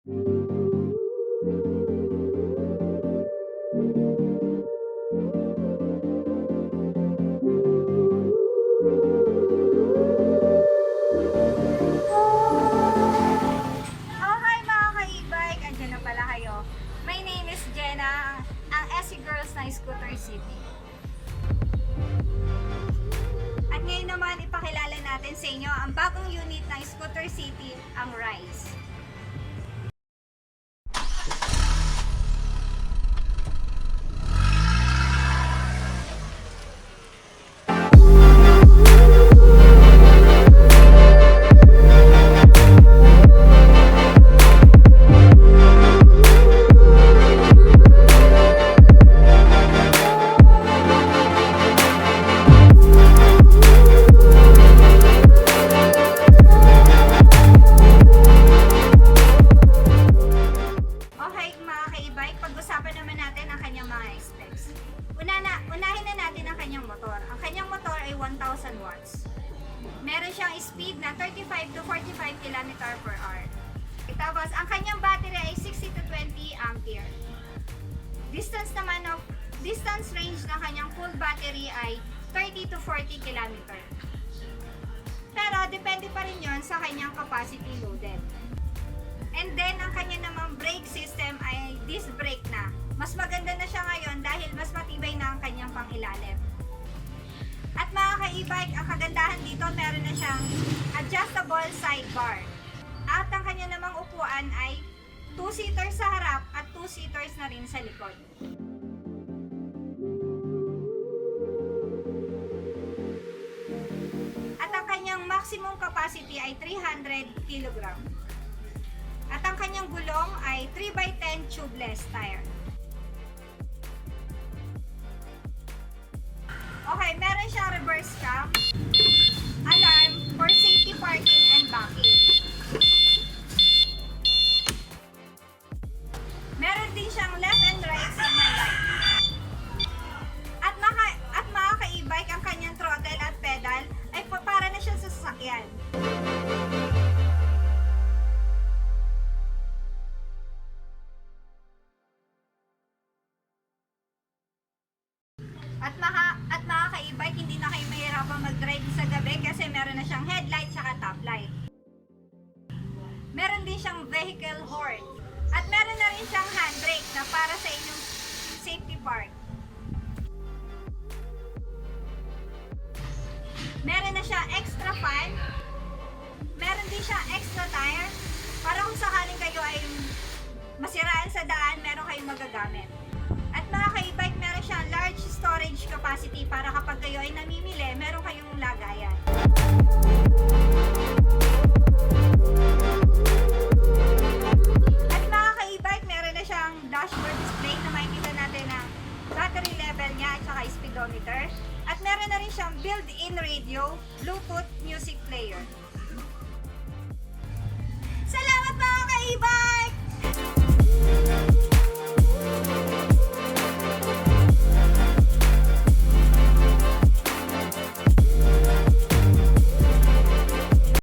Oh, hi mga ka-e-bike! Andiyan na pala kayo. My name is Jenna, ang SC Girls na Scooter City. At ngayon naman ipakilala natin sa inyo ang bagong unit ng Scooter City, ang Rise. Pag-usapan naman natin ang kanyang mga specs. Unahin na natin ang kanyang motor. Ang kanyang motor ay 1,000 watts. Meron siyang speed na 35 to 45 km per hour. Tapos, ang kanyang battery ay 60 to 20 ampere. Distance range ng kanyang full battery ay 30 to 40 km. Pero, depende pa rin yun sa kanyang capacity loaded. And then, ang kanya namang brake system ay disc brake na. Mas maganda na siya ngayon dahil mas matibay na ang kanyang pangilalim. At mga ka-e-bike, ang kagandahan dito, meron na siyang adjustable sidebar. At ang kanya namang upuan ay 2-seaters sa harap at 2-seaters na rin sa likod. At ang kanyang maximum capacity ay 300 kg. At ang kanyang gulong ay 3x10 tubeless tire. Okay, meron siyang reverse cam, alarm for safety parking and backing. Meron din siyang left and right signal light. At mga ka-e-bike, ang kanyang throttle at pedal ay para na siya sa sasakyan. At mga ka-e-bike, hindi na kayo mahirapang mag-drive sa gabi kasi meron na siyang headlight at top light. Meron din siyang vehicle horn. At meron na rin siyang handbrake na para sa inyong safety park. Meron na siyang extra fan. Meron din siyang extra tire para kung sakaling kayo ay masiraan sa daan, meron kayong magagamit. At mga ka-e-bike, meron siyang large storage capacity para kapag kayo ay namimili, meron kayong lagayan. At mga ka-e-bike, meron na siyang dashboard display na makikita natin ang battery level niya at saka speedometer. At meron na rin siyang built-in radio, Bluetooth music player. Salamat mga ka-e-bike!